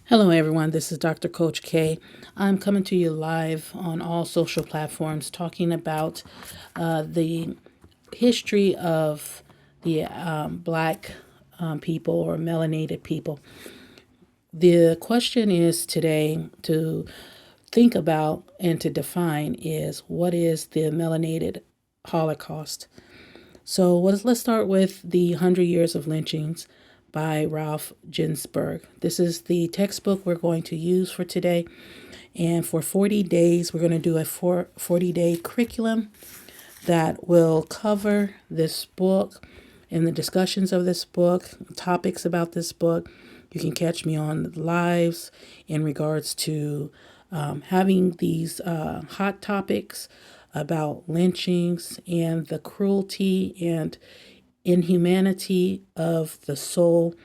Hello, everyone. This is Dr. Coach K. I'm coming to you live on all social platforms talking about the history of the Black people or melanated people. The question is today to think about and to define is what is the melanated Holocaust? So let's start with the 100 Years of Lynchings by Ralph Ginzburg. This is the textbook we're going to use for today. And for 40 days, we're going to do a 40-day curriculum that will cover this book and the discussions of this book, topics about this book. You can catch me on lives in regards to having these hot topics about lynchings and the cruelty and inhumanity of the soul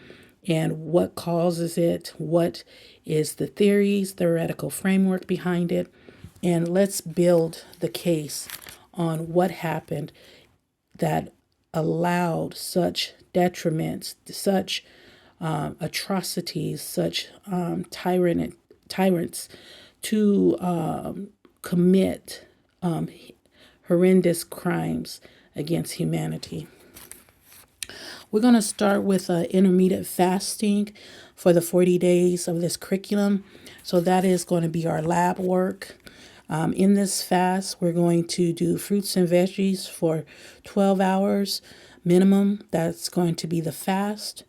and what causes it, what is the theoretical framework behind it, and let's build the case on what happened that allowed such detriments, such atrocities, such tyrants to commit horrendous crimes against humanity. We're going to start with intermittent fasting for the 40 days of this curriculum. So that is going to be our lab work. In this fast, we're going to do fruits and veggies for 12 hours minimum. That's going to be the fast.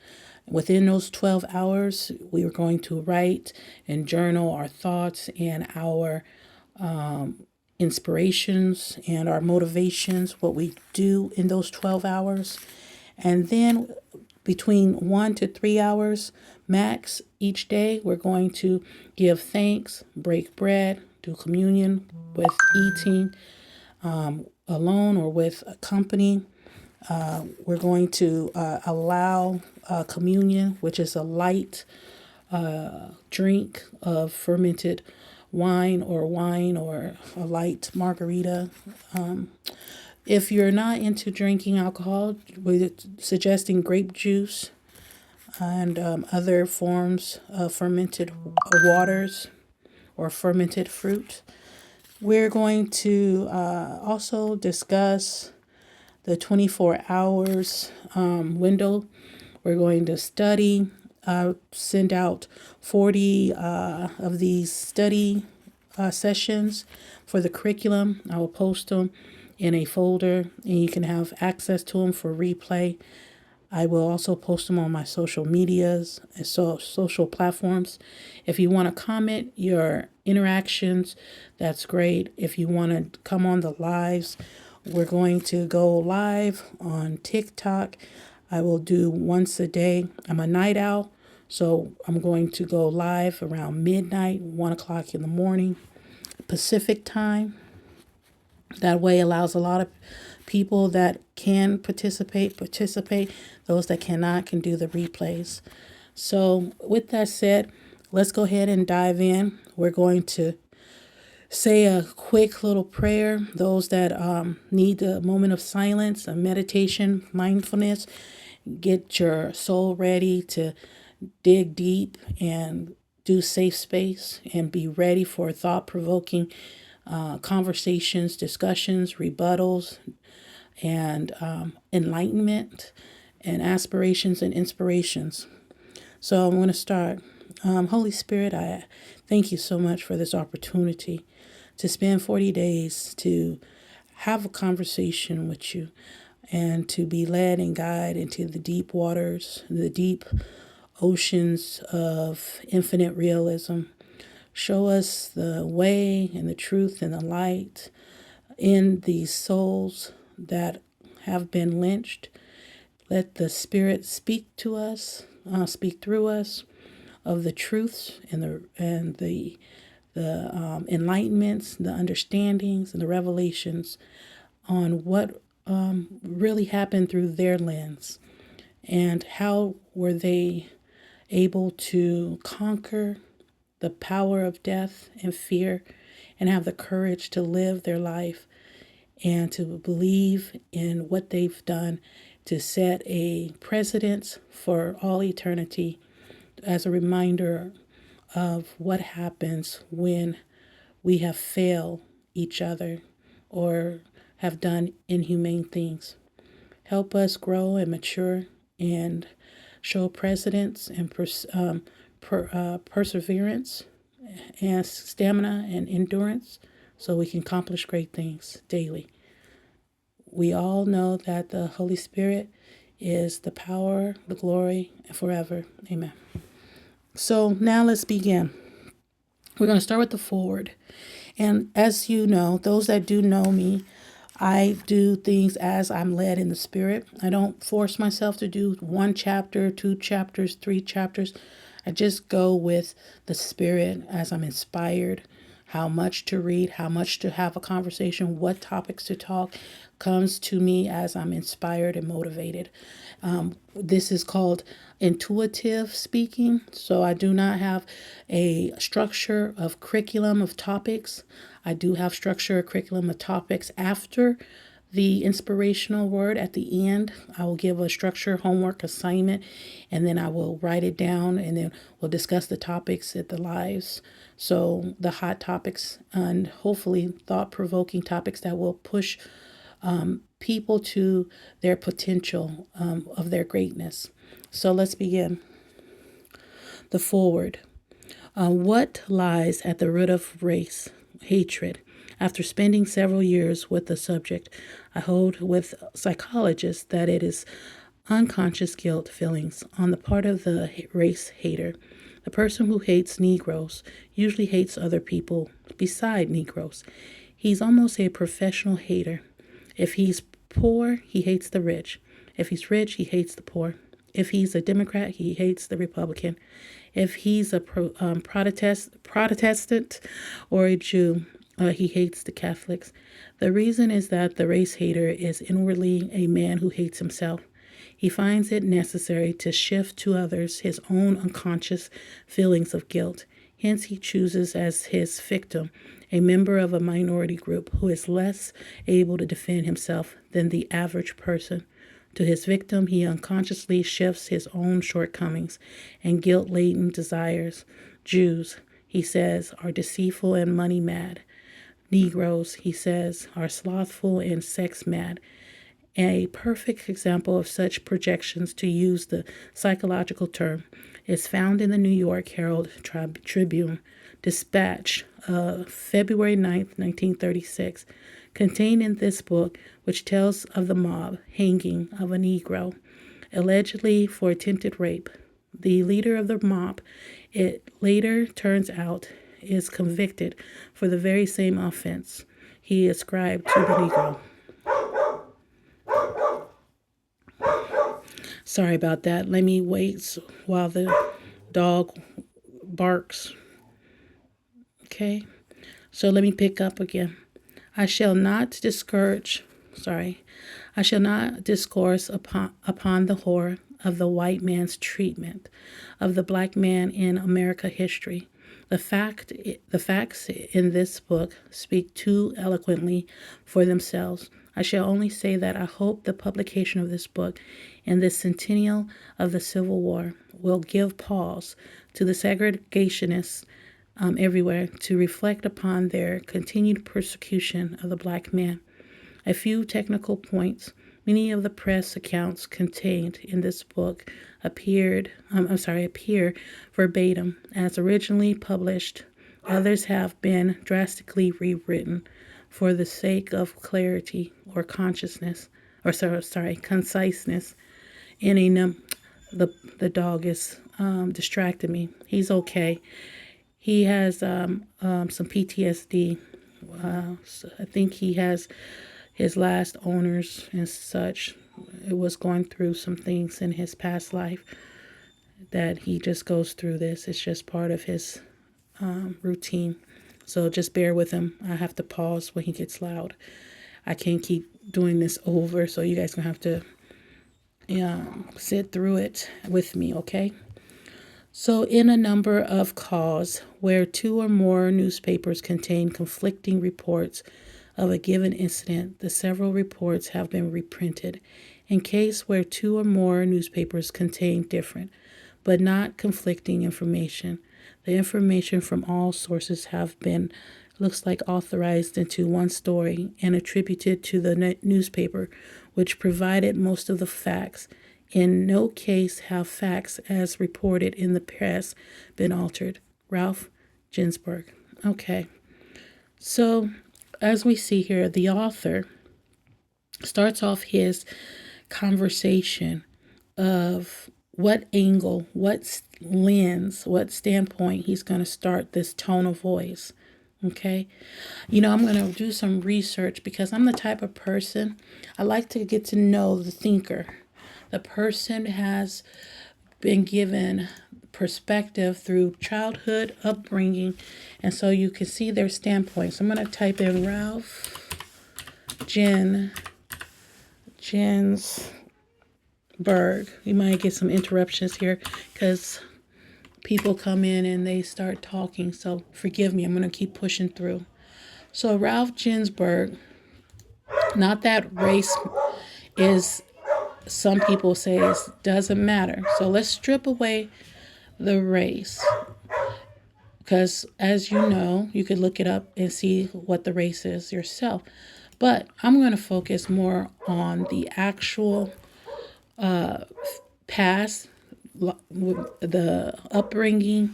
Within those 12 hours, we are going to write and journal our thoughts and our inspirations and our motivations, what we do in those 12 hours. And then between 1 to 3 hours max each day, we're going to give thanks, break bread, do communion with eating alone or with a company. We're going to allow communion, which is a light drink of fermented wine or a light margarita. If you're not into drinking alcohol, we're suggesting grape juice and other forms of fermented waters or fermented fruit. We're going to also discuss the 24 hours window. We're going to study, send out 40 of these study sessions for the curriculum. I will post them in a folder and you can have access to them for replay. I will also post them on my social medias and social platforms. If you want to comment your interactions, that's great. If you want to come on the lives, we're going to go live on TikTok. I will do once a day. I'm a night owl, so I'm going to go live around midnight, 1 o'clock in the morning, Pacific time. That way allows a lot of people that can participate. Those that cannot can do the replays. So with that said, let's go ahead and dive in. We're going to say a quick little prayer. Those that need a moment of silence, a meditation, mindfulness, get your soul ready to dig deep and do safe space and be ready for thought-provoking conversations, discussions, rebuttals, and enlightenment and aspirations and inspirations. So I'm going to start. Holy Spirit, I thank you so much for this opportunity to spend 40 days to have a conversation with you and to be led and guided into the deep waters, the deep oceans of infinite realism. Show us the way and the truth and the light in these souls that have been lynched. Let the Spirit speak to us, speak through us of the truths and the enlightenments, the understandings, and the revelations on what really happened through their lens and how were they able to conquer the power of death and fear and have the courage to live their life and to believe in what they've done to set a precedence for all eternity as a reminder of what happens when we have failed each other or have done inhumane things. Help us grow and mature and show precedence and perseverance and stamina and endurance so we can accomplish great things daily. We all know that the Holy Spirit is the power, the glory, and forever. Amen. So now let's begin. We're going to start with the forward. And as you know, those that do know me, I do things as I'm led in the Spirit. I don't force myself to do 1 chapter, 2 chapters, 3 chapters. I just go with the Spirit as I'm inspired. How much to read, how much to have a conversation, what topics to talk comes to me as I'm inspired and motivated. This is called intuitive speaking. So I do not have a structure of curriculum of topics. I do have structure of curriculum of topics after the inspirational word at the end. I will give a structure, homework, assignment, and then I will write it down, and then we'll discuss the topics at the lives. So the hot topics and hopefully thought-provoking topics that will push people to their potential of their greatness. So let's begin. The forward. What lies at the root of race hatred? After spending several years with the subject, I hold with psychologists that it is unconscious guilt feelings on the part of the race hater. The person who hates Negroes usually hates other people beside Negroes. He's almost a professional hater. If he's poor, he hates the rich. If he's rich, he hates the poor. If he's a Democrat, he hates the Republican. If he's a Protestant or a Jew, he hates the Catholics. The reason is that the race hater is inwardly a man who hates himself. He finds it necessary to shift to others his own unconscious feelings of guilt. Hence, he chooses as his victim a member of a minority group who is less able to defend himself than the average person. To his victim, he unconsciously shifts his own shortcomings and guilt-laden desires. Jews, he says, are deceitful and money-mad. Negroes, he says, are slothful and sex-mad. A perfect example of such projections, to use the psychological term, is found in the New York Herald Tribune Dispatch of February 9th, 1936. Contained in this book, which tells of the mob hanging of a Negro, allegedly for attempted rape. The leader of the mob, it later turns out, is convicted for the very same offense he ascribed to the Negro. Sorry about that. Let me wait while the dog barks. Okay, so let me pick up again. I shall not discourse upon the horror of the white man's treatment of the black man in American history. The facts in this book speak too eloquently for themselves. I shall only say that I hope the publication of this book in this centennial of the Civil War will give pause to the segregationists everywhere to reflect upon their continued persecution of the black man. A few technical points. Many of the press accounts contained in this book appear verbatim as originally published. Others have been drastically rewritten for the sake of clarity or conciseness. The dog is distracting me. He's okay. He has some PTSD. So I think he has his last owners and such. It was going through some things in his past life that he just goes through this. It's just part of his routine. So just bear with him. I have to pause when he gets loud. I can't keep doing this over, so you guys gonna have to sit through it with me, okay? So in a number of cases where 2 or more newspapers contain conflicting reports of a given incident, the several reports have been reprinted. In case where 2 or more newspapers contain different, but not conflicting information, The information from all sources have been, looks like, authorized into one story and attributed to the newspaper, which provided most of the facts. In no case have facts as reported in the press been altered. Ralph Ginzburg. Okay. So, as we see here, the author starts off his conversation of what angle, what lens, what standpoint he's going to start this tone of voice. Okay. I'm going to do some research because I'm the type of person, I like to get to know the thinker. The person has been given perspective through childhood, upbringing, and so you can see their standpoint. So I'm going to type in Ralph Ginzburg. You might get some interruptions here because people come in and they start talking. So forgive me. I'm going to keep pushing through. So Ralph Ginzburg, not that race is, some people say it doesn't matter. So let's strip away the race. Because as you know, you could look it up and see what the race is yourself. But I'm going to focus more on the actual past, the upbringing,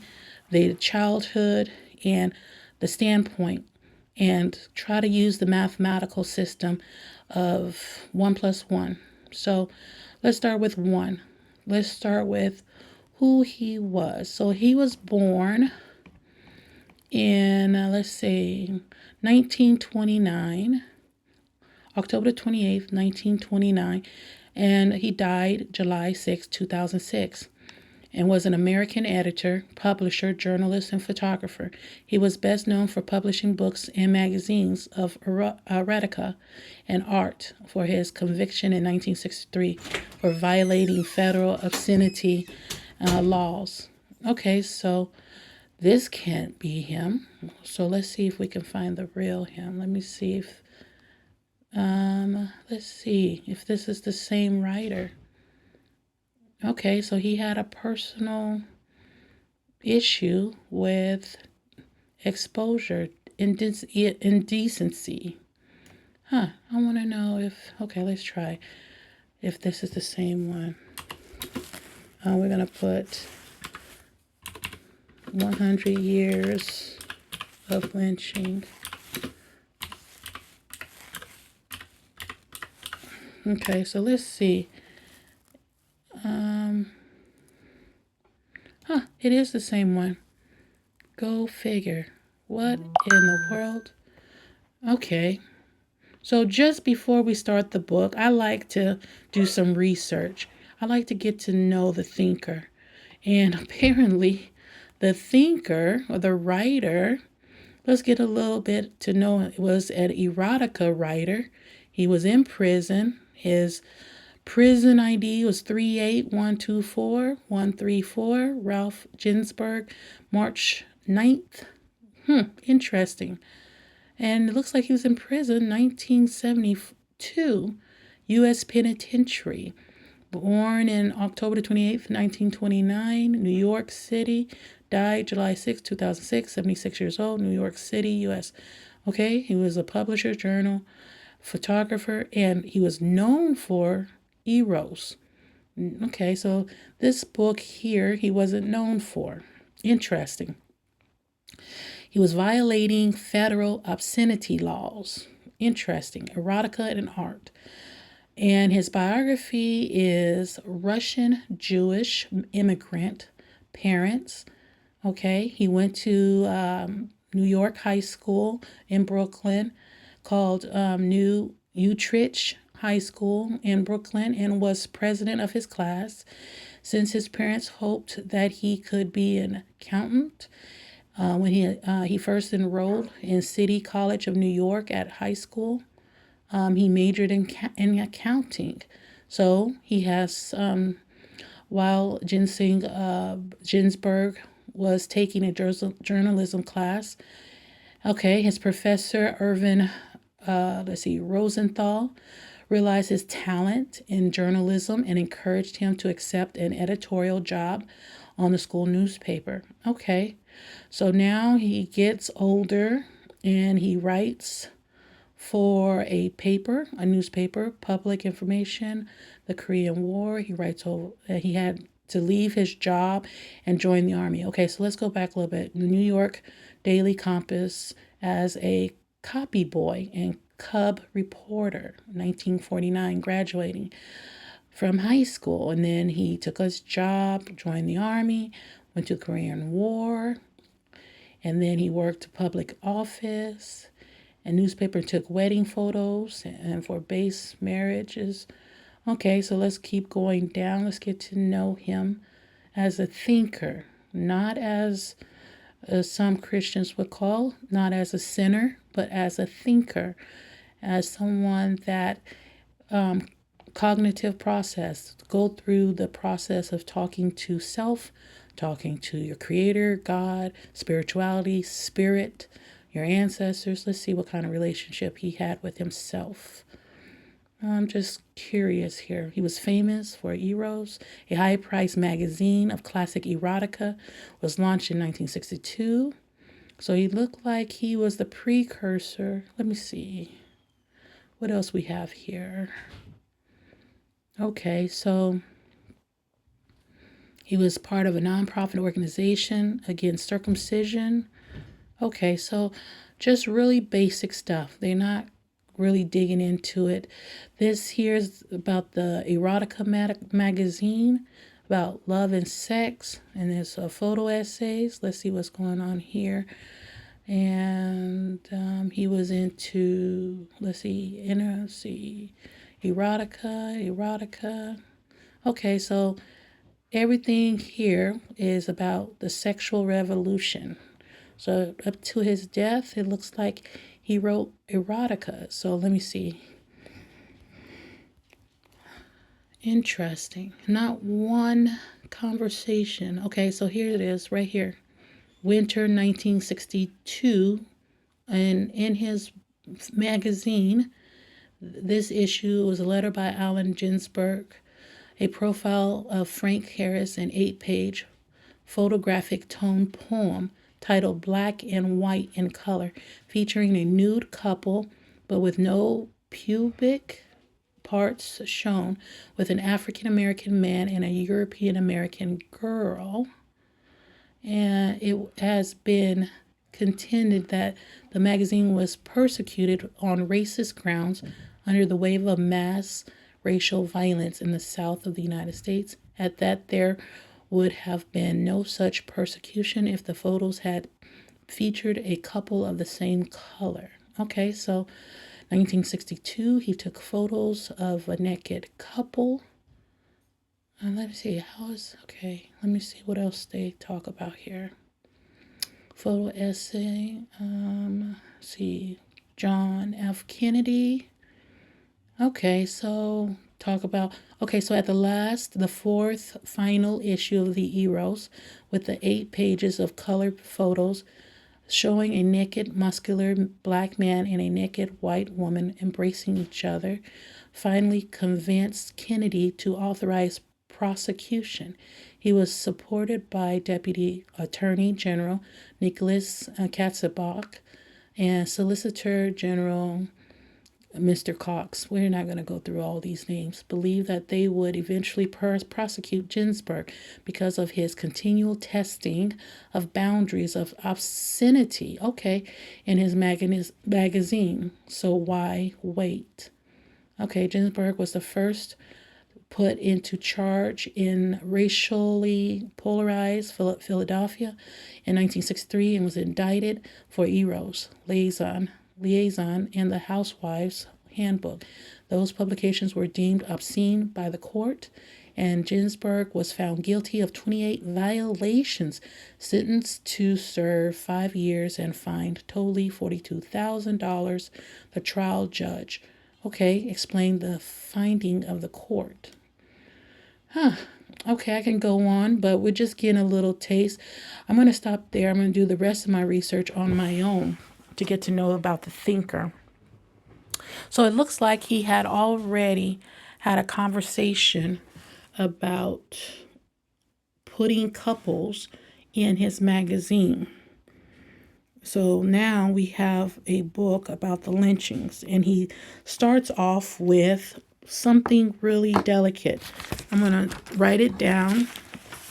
the childhood, and the standpoint, and try to use the mathematical system of 1 plus 1. So let's start with 1. Let's start with who he was. So he was born in, 1929, October 28th, 1929, and he died July 6, 2006, and was an American editor, publisher, journalist, and photographer. He was best known for publishing books and magazines of erotica and art, for his conviction in 1963 for violating federal obscenity laws. Okay, so this can't be him. So let's see if we can find the real him. Let me see if, let's see if this is the same writer. Okay, so he had a personal issue with exposure, indecency. I want to know if, okay, let's try if this is the same one. We're going to put 100 years of lynching. Okay, so let's see. It is the same one. Go figure. What in the world? Okay. So just before we start the book, I like to do some research. I like to get to know the thinker. And apparently the thinker or the writer, let's get a little bit to know, it was an erotica writer. He was in prison. His prison ID was 38124-134. Ralph Ginzburg, March 9th. Interesting. And it looks like he was in prison 1972, U.S. Penitentiary. Born in October 28th, 1929, New York City. Died July 6, 2006, 76 years old, New York City, U.S. Okay, he was a publisher, journal, photographer, and he was known for eros. Okay, so this book here, he wasn't known for. Interesting. He was violating federal obscenity laws. Interesting. Erotica and art. And his biography is Russian Jewish immigrant parents. Okay, he went to New York High School in Brooklyn, called New Utrecht High School in Brooklyn, and was president of his class. Since his parents hoped that he could be an accountant, when he first enrolled in City College of New York at high school, he majored in accounting. So he has, while Ginzburg was taking a journalism class, okay, his professor, Irvin, Rosenthal, realized his talent in journalism and encouraged him to accept an editorial job on the school newspaper. Okay, So now he gets older and he writes for a paper, a newspaper, Public Information, the Korean War. He writes over, he had to leave his job and join the army. Okay, so let's go back a little bit. The New York Daily Compass as a copy boy and cub reporter, 1949, graduating from high school. And then he took his job, joined the army, went to the Korean War, and then he worked public office. A newspaper took wedding photos and for base marriages. Okay, so let's keep going down. Let's get to know him as a thinker, not as some Christians would call, not as a sinner, but as a thinker, as someone that cognitive process, go through the process of talking to self, talking to your creator, God, spirituality, spirit, your ancestors. Let's see what kind of relationship he had with himself. I'm just curious here. He was famous for Eros, a high-priced magazine of classic erotica, was launched in 1962. So he looked like he was the precursor. Let me see. What else we have here? Okay, so he was part of a nonprofit organization against circumcision. Okay, so just really basic stuff. They're not really digging into it. This here's about the erotica magazine, about love and sex, and there's photo essays. Let's see what's going on here. And he was into, let's see, erotica. Okay, so everything here is about the sexual revolution. So up to his death, it looks like he wrote erotica. So let me see. Interesting. Not one conversation. Okay, so here it is right here. Winter 1962. And in his magazine, this issue was a letter by Ralph Ginzburg, a profile of Frank Harris, an 8-page photographic tone poem titled Black and White in Color, featuring a nude couple but with no pubic parts shown, with an African American man and a European American girl. And it has been contended that the magazine was persecuted on racist grounds under the wave of mass racial violence in the South of the United States. At that, there would have been no such persecution if the photos had featured a couple of the same color. Okay, so 1962, he took photos of a naked couple. Let me see, let me see what else they talk about here. Photo essay, see, John F. Kennedy. Okay, so so at the fourth final issue of the Eros, with the 8 pages of colored photos showing a naked, muscular black man and a naked white woman embracing each other, finally convinced Kennedy to authorize prosecution. He was supported by Deputy Attorney General Nicholas Katzenbach and Solicitor General Mr. Cox. We're not going to go through all these names. Believed that they would eventually prosecute Ginzburg because of his continual testing of boundaries of obscenity, in his magazine. So why wait? Okay, Ginzburg was the first put into charge in racially polarized Philadelphia in 1963 and was indicted for Eros, Liaison, and the Housewives Handbook. Those publications were deemed obscene by the court, and Ginzburg was found guilty of 28 violations, sentenced to serve 5 years and fined totally $42,000. The trial judge, explained the finding of the court. Okay, I can go on, but we're just getting a little taste. I'm going to stop there. I'm going to do the rest of my research on my own to get to know about the thinker. So it looks like he had already had a conversation about putting couples in his magazine. So now we have a book about the lynchings, and he starts off with something really delicate. I'm going to write it down,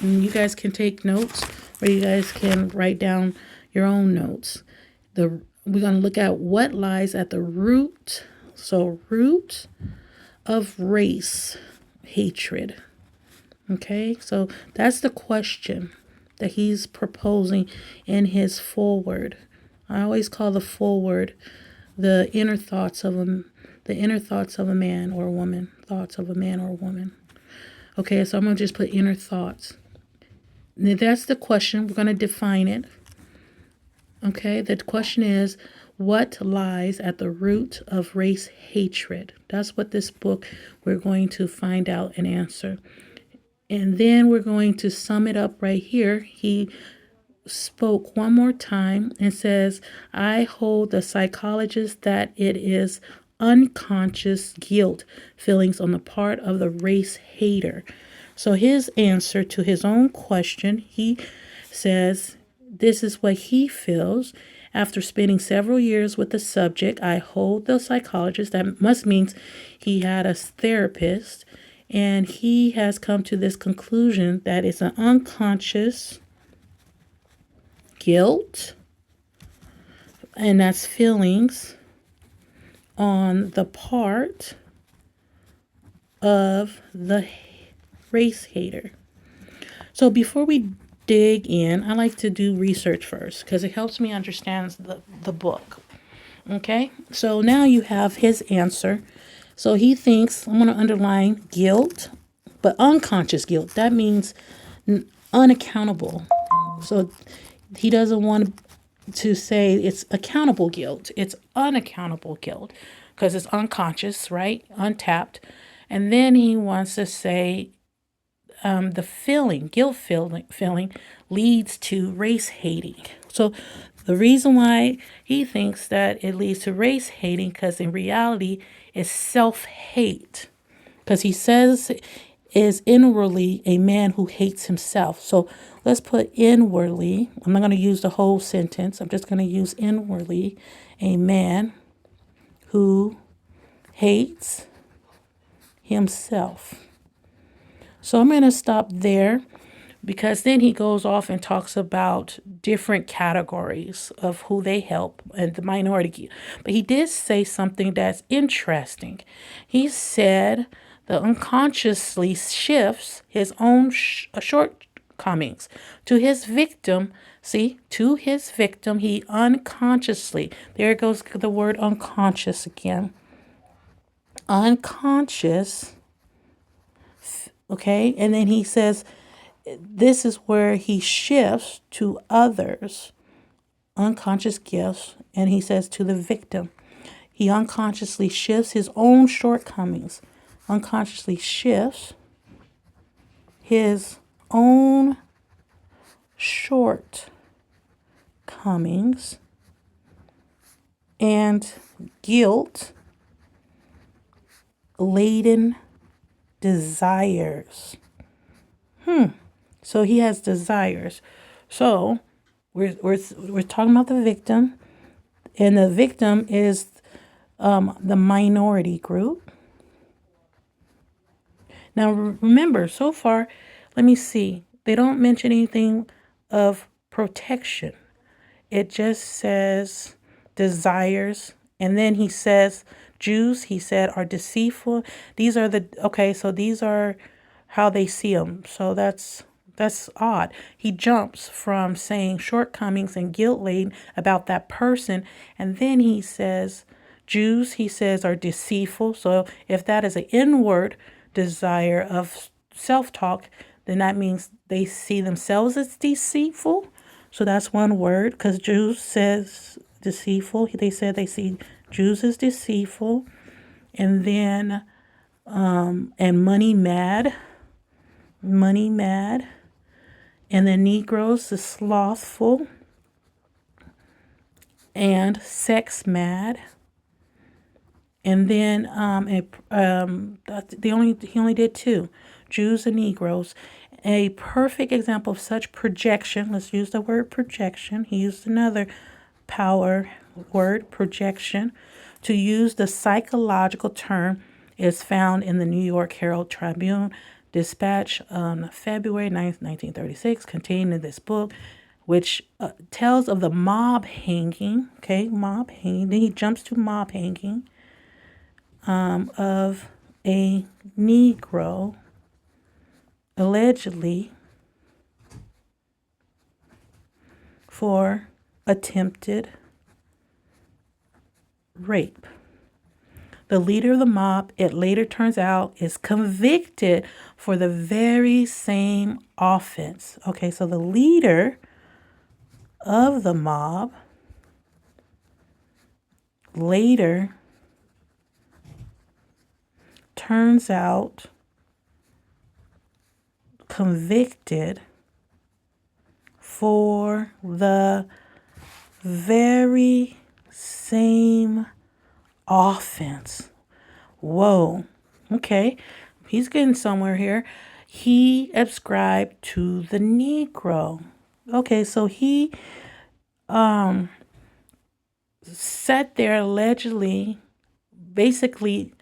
and you guys can take notes, or you guys can write down your own notes. We're going to look at what lies at the root. So, root of race hatred. Okay, so that's the question that he's proposing in his foreword. I always call the foreword the inner thoughts of a man or a woman, thoughts of a man or a woman. Okay, so I'm gonna just put inner thoughts. Now, that's the question. We're gonna define it. Okay, the question is, what lies at the root of race hatred? That's what this book we're going to find out and answer. And then we're going to sum it up right here. He spoke one more time and says, I hold the psychologist that it is unconscious guilt feelings on the part of the race hater. So his answer to his own question, he says, this is what he feels. After spending several years with the subject, I hold the psychologist, that must mean he had a therapist, and he has come to this conclusion that it's an unconscious guilt, and that's feelings on the part of the race hater. So before we dig in, I like to do research first because it helps me understand the book. Okay, so now you have his answer. So he thinks, I'm going to underline guilt, but unconscious guilt. That means unaccountable. So he doesn't want to say it's accountable guilt. It's unaccountable guilt because it's unconscious, right? Untapped. And then he wants to say the guilt feeling leads to race hating. So the reason why he thinks that it leads to race hating, because in reality, it's self-hate. Because he says is inwardly a man who hates himself. So let's put inwardly. I'm not going to use the whole sentence. I'm just going to use inwardly a man who hates himself. So I'm going to stop there, because then he goes off and talks about different categories of who they help and the minority. But he did say something that's interesting. He said the unconsciously shifts his own shortcomings to his victim. See, to his victim, he unconsciously, there goes the word unconscious again. Unconscious. Okay, and then he says, this is where he shifts to others, unconscious gifts, and he says to the victim. He unconsciously shifts his own shortcomings, unconsciously shifts his own shortcomings and guilt-laden desires. So he has desires. So we're talking about the victim, and the victim is the minority group. Now remember, so far, let me see. They don't mention anything of protection. It just says desires, and then he says Jews. He said are deceitful. These are so these are how they see them. So that's odd. He jumps from saying shortcomings and guilt laden about that person, and then he says Jews, he says, are deceitful. So if that is an inward desire of self-talk, then that means they see themselves as deceitful. So that's one word, because Jews says deceitful. They said they see Jews as deceitful. And then and money mad. And then Negroes is slothful and sex mad. And then he only did two, Jews and Negroes. A perfect example of such projection, let's use the word projection. He used another power word, projection. To use the psychological term is found in the New York Herald Tribune Dispatch on February 9th, 1936, contained in this book, which tells of the mob hanging, mob hanging. Then he jumps to mob hanging of a Negro, allegedly for attempted rape. The leader of the mob, it later turns out, is convicted for the very same offense. Okay, so the leader of the mob later turns out convicted for the very same offense. Whoa. Okay. He's getting somewhere here. He ascribed to the Negro. Okay, so he sat there allegedly, basically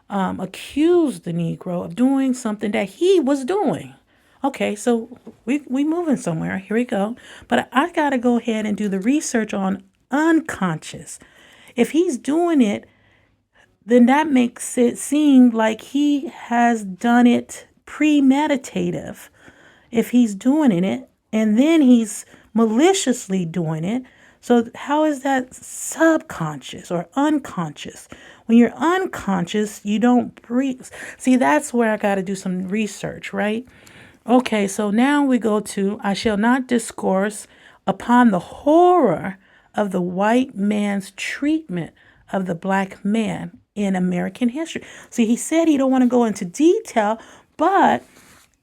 accused the Negro of doing something that he was doing. Okay, so we moving somewhere. Here we go. But I got to go ahead and do the research on unconscious. If he's doing it, then that makes it seem like he has done it premeditative. If he's doing it and then he's maliciously doing it, so how is that subconscious or unconscious? When you're unconscious, you don't breathe. See, that's where I got to do some research, right? Okay, so now we go to, I shall not discourse upon the horror of the white man's treatment of the black man in American history. See, he said he don't want to go into detail, but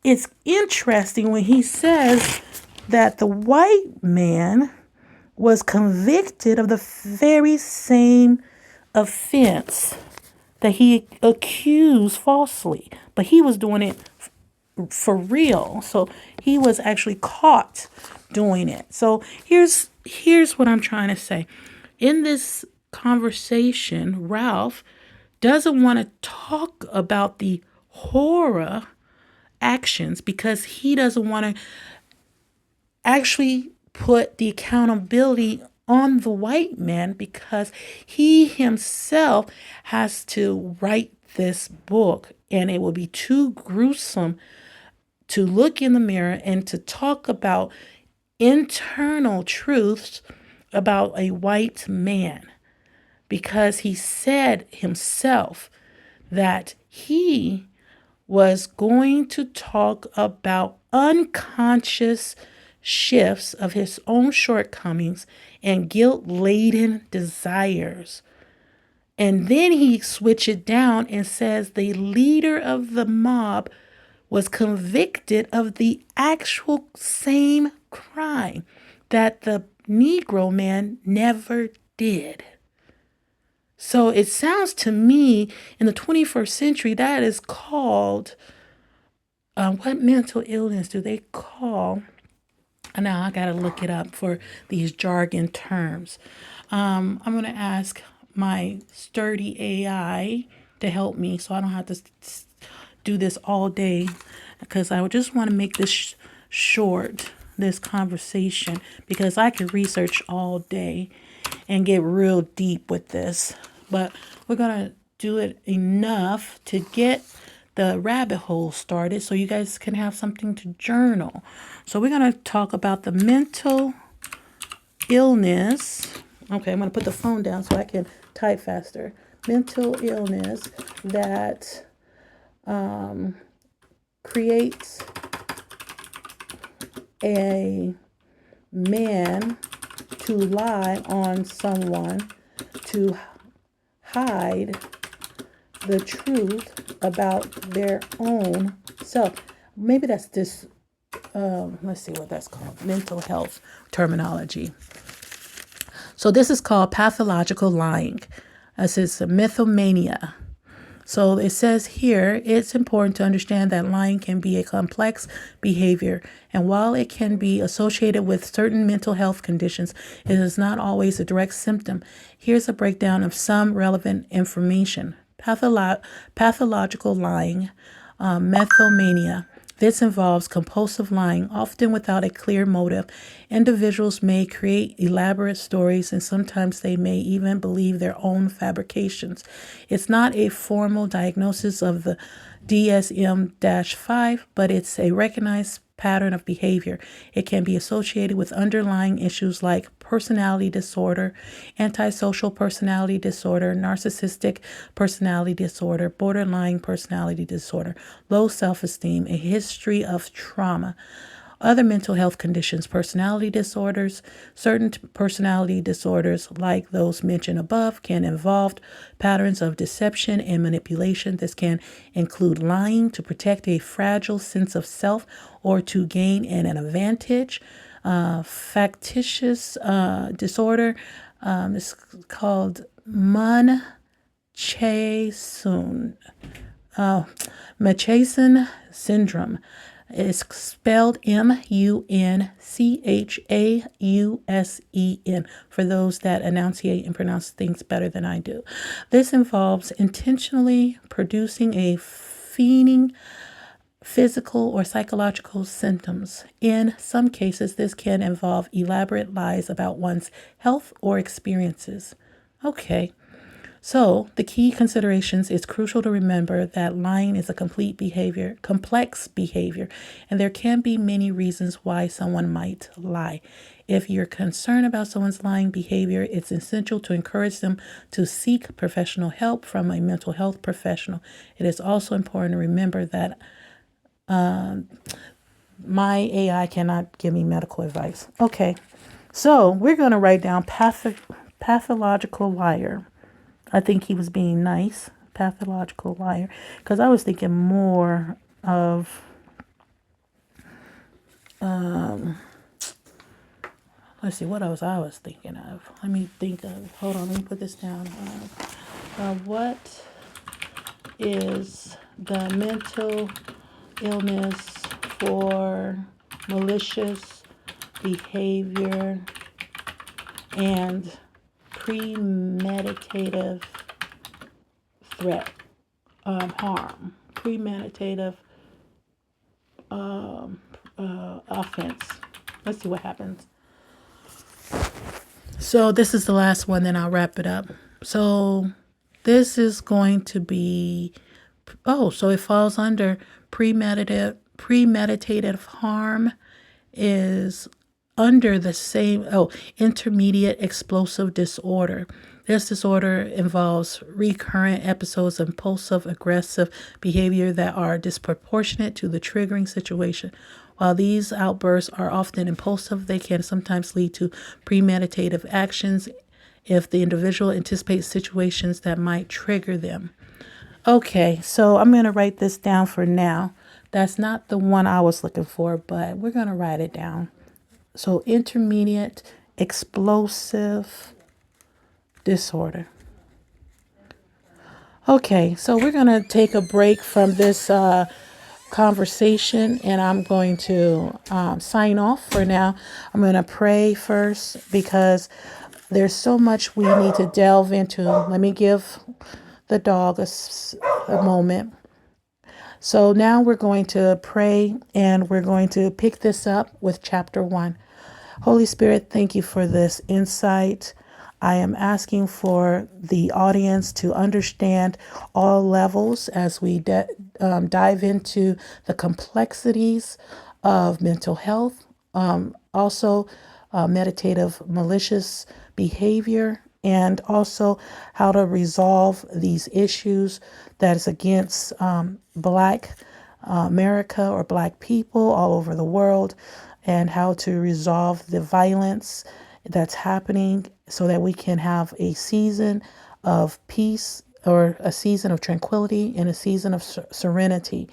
it's interesting when he says that the white man was convicted of the very same offense that he accused falsely, but he was doing it for real. So he was actually caught doing it. So here's what I'm trying to say. In this conversation, Ralph doesn't want to talk about the horror actions because he doesn't want to actually put the accountability on the white man, because he himself has to write this book, and it will be too gruesome to look in the mirror and to talk about internal truths about a white man, because he said himself that he was going to talk about unconscious shifts of his own shortcomings and guilt-laden desires. And then he switched it down and says the leader of the mob was convicted of the actual same crime that the Negro man never did. So it sounds to me in the 21st century that is called, what mental illness do they call? Now I got to look it up for these jargon terms. I'm going to ask my sturdy AI to help me so I don't have to do this all day, because I just want to make this short, this conversation, because I could research all day and get real deep with this. But we're going to do it enough to get the rabbit hole started so you guys can have something to journal. So we're going to talk about the mental illness. Okay, I'm going to put the phone down so I can type faster. Mental illness that creates a man to lie on someone to hide the truth about their own self. Maybe that's this, let's see what that's called, mental health terminology. So this is called pathological lying. This is mythomania. So it says here, it's important to understand that lying can be a complex behavior. And while it can be associated with certain mental health conditions, it is not always a direct symptom. Here's a breakdown of some relevant information. Pathological lying, methomania. This involves compulsive lying, often without a clear motive. Individuals may create elaborate stories, and sometimes they may even believe their own fabrications. It's not a formal diagnosis of the DSM-5, but it's a recognized pattern of behavior. It can be associated with underlying issues like personality disorder, antisocial personality disorder, narcissistic personality disorder, borderline personality disorder, low self-esteem, a history of trauma. Other mental health conditions, personality disorders. Certain personality disorders, like those mentioned above, can involve patterns of deception and manipulation. This can include lying to protect a fragile sense of self or to gain an advantage. Factitious disorder is called Munchausen syndrome. It's spelled Munchausen for those that enunciate and pronounce things better than I do. This involves intentionally producing a feigning physical or psychological symptoms. In some cases, this can involve elaborate lies about one's health or experiences. Okay. So the key considerations, it's crucial to remember that lying is a complex behavior, and there can be many reasons why someone might lie. If you're concerned about someone's lying behavior, it's essential to encourage them to seek professional help from a mental health professional. It is also important to remember that my AI cannot give me medical advice. Okay, so we're going to write down pathological liar. I think he was being nice, pathological liar, because I was thinking more of, let's see, what else I was thinking of. Let me think of, hold on, let me put this down. What is the mental illness for malicious behavior and premeditative threat, harm, premeditative offense. Let's see what happens. So this is the last one, then I'll wrap it up. So this is going to be, so it falls under premeditative harm is under the same, intermediate explosive disorder. This disorder involves recurrent episodes of impulsive, aggressive behavior that are disproportionate to the triggering situation. While these outbursts are often impulsive, they can sometimes lead to premeditative actions if the individual anticipates situations that might trigger them. Okay, so I'm going to write this down for now. That's not the one I was looking for, but we're going to write it down. So intermediate explosive disorder. Okay, so we're going to take a break from this conversation, and I'm going to sign off for now. I'm going to pray first because there's so much we need to delve into. Let me give the dog a moment. So now we're going to pray, and we're going to pick this up with chapter 1. Holy Spirit, thank you for this insight. I am asking for the audience to understand all levels as we dive into the complexities of mental health, also meditative malicious behavior, and also how to resolve these issues that is against Black America or Black people all over the world, and how to resolve the violence that's happening so that we can have a season of peace or a season of tranquility and a season of serenity.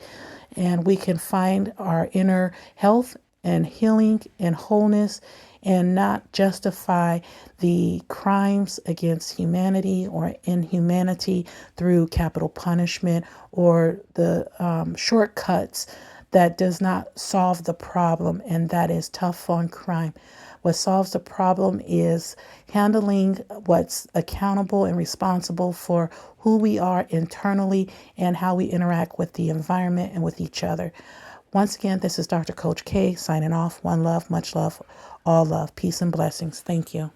And we can find our inner health and healing and wholeness, and not justify the crimes against humanity or inhumanity through capital punishment or the shortcuts that does not solve the problem, and that is tough on crime. What solves the problem is handling what's accountable and responsible for who we are internally and how we interact with the environment and with each other. Once again, this is Dr. Coach K signing off. One love, much love, all love, peace and blessings. Thank you.